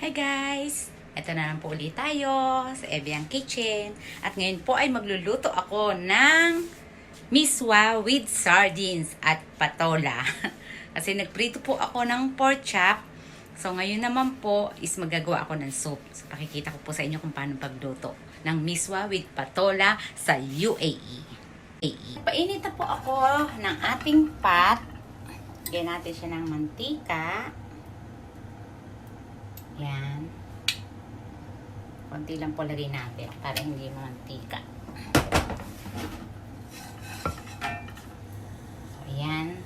Hi guys! Ito na lang po ulit tayo sa Evian Kitchen. At ngayon po ay magluluto ako ng miswa with sardines at patola. Kasi nagprito po ako ng pork chop. So ngayon naman po is magagawa ako ng soup. So pakikita ko po sa inyo kung paano pagluto ng miswa with patola sa UAE. Painit na po ako ng ating pot. Lagyan natin siya ng mantika. Yan. Konti lang po lagay natin para hindi mantika. So, yan.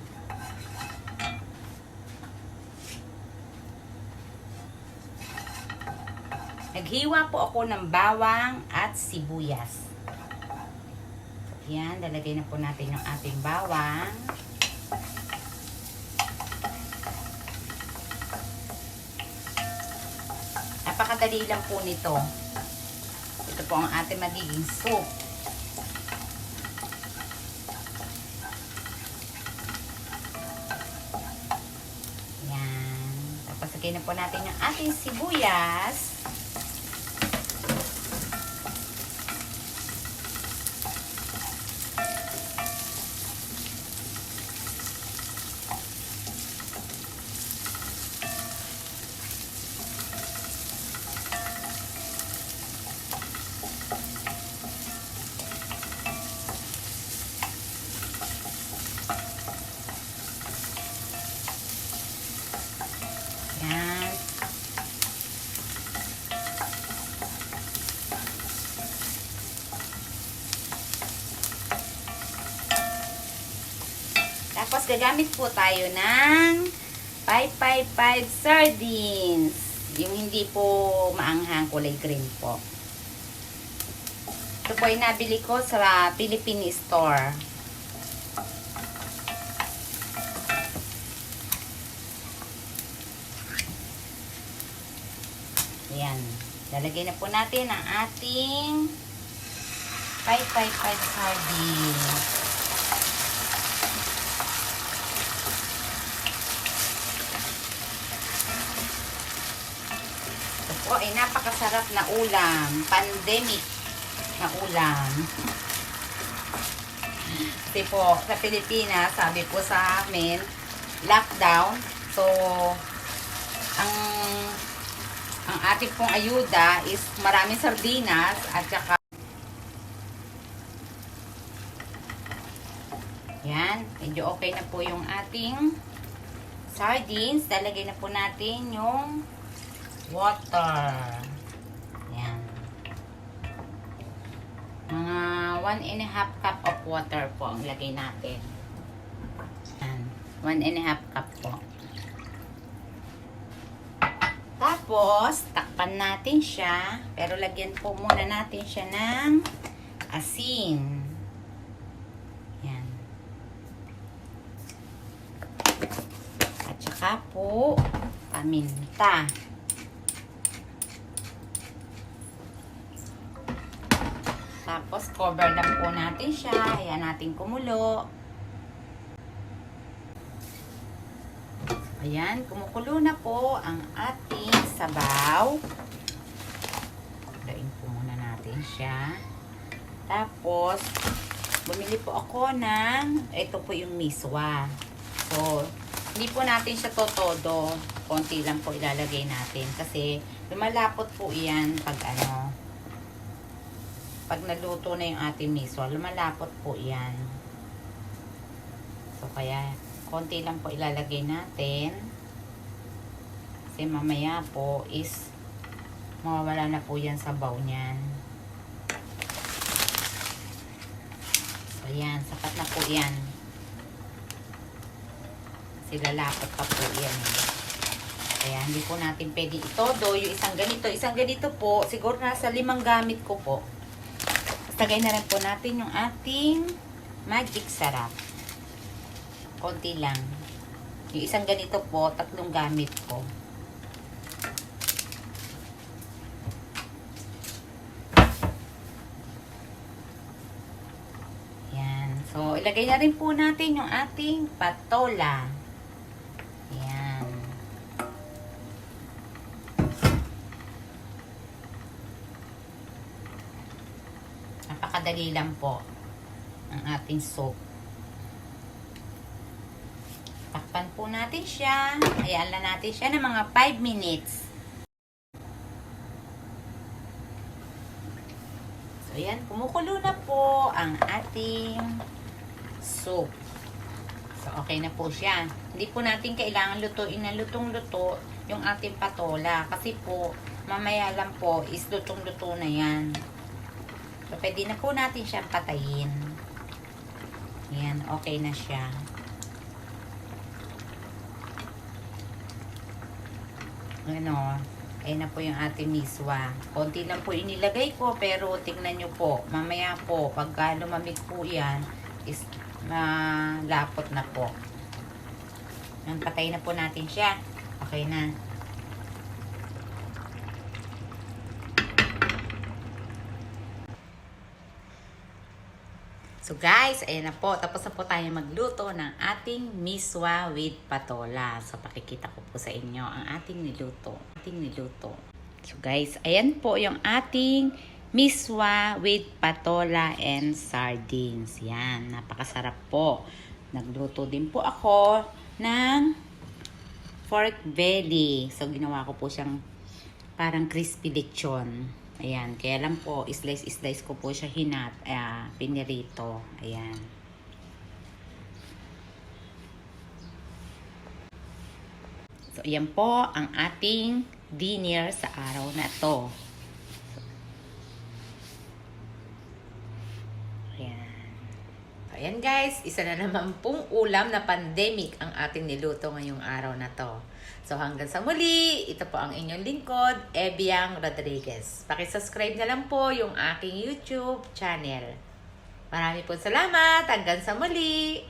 Naghiwa po ako ng bawang at sibuyas. So, yan. Lalagay na po natin yung ating bawang. Napakadali lang po nito. Ito po ang ating magiging soup. Yan. Tapos lagyan na po natin yung ating sibuyas. Yan. Tapos gagamit po tayo ng 555 sardines. Yung hindi po maanghang, kulay green po. Ito po ay nabili ko sa Philippine Store. Ayan. Lalagay na po natin ang ating 555 sardines. Ito po ay napakasarap na ulam. Pandemic na ulam. Kasi po, sa Pilipinas, sabi po sa amin, lockdown. So, ang ating pong ayuda is maraming sardinas at saka yan, medyo okay na po yung ating sardines. Lalagay na po natin yung water. Yan. Mga 1.5 cup of water po ang lagay natin. Yan. 1.5 cup po. Tapos, takpan natin siya. Pero lagyan po muna natin siya ng asin. Yan. At saka po, paminta. Tapos, cover lang po natin siya. Ayan natin kumulo. Ayan, kumukulo na po ang ating sabaw. Kulain po muna natin siya. Tapos, bumili po ako ng, ito po yung miswa. So, hindi po natin siya totodo. Konti lang po ilalagay natin. Kasi, lumalapot po yan pag pag naluto na yung ating miswa, lumalapot po yan. So, kaya, konti lang po ilalagay natin. Kasi mamaya po is mawawala na po yan sa baw niyan. So yan, sapat na po yan. Kasi lalapot pa po yan. Kaya hindi po natin pwede itodo. Yung isang ganito po, siguro nasa 5 gamit ko po. Tagay na rin po natin yung ating magic sarap. Konti lang. Yung isang ganito po, 3 gamit ko. Yan. So, ilagay na rin po natin yung ating patola. Yan. napakadali lang po ang ating soup. Takpan po natin siya. Hayaan lang natin siya ng mga 5 minutes. So, yan. Kumukulo na po ang ating soup. So, okay na po siya. Hindi po natin kailangan lutuin na lutong-luto yung ating patola. Kasi po, mamaya lang po is lutong-luto na yan. So, pwede na po natin siyang patayin. Yan. Okay na siya. Ano, ayun na po yung ating miswa. Konti lang po inilagay ko, pero tingnan nyo po, mamaya po, pagka lumamig po yan, is malapot na po. Yan, patay na po natin siya. Okay na. So guys, ayun na po. Tapos na po tayo magluto ng ating miswa with patola. So pakikita ko po sa inyo ang ating niluto. So guys, ayan po yung ating miswa with patola and sardines. Yan, napakasarap po. Nagluto din po ako ng pork belly. So ginawa ko po siyang parang crispy lechon. Ayan, kaya lang po, slice ko po siya pinirito. Ayan. So, ayan po ang ating dinner sa araw na to. Ayan. So, ayan guys, isa na naman pong ulam na pandemic ang ating niluto ngayong araw na to. So hanggang sa muli, ito po ang inyong lingkod, Ebiang Rodriguez. Paki-subscribe na lang po yung aking YouTube channel. Marami po salamat. Hanggang sa muli.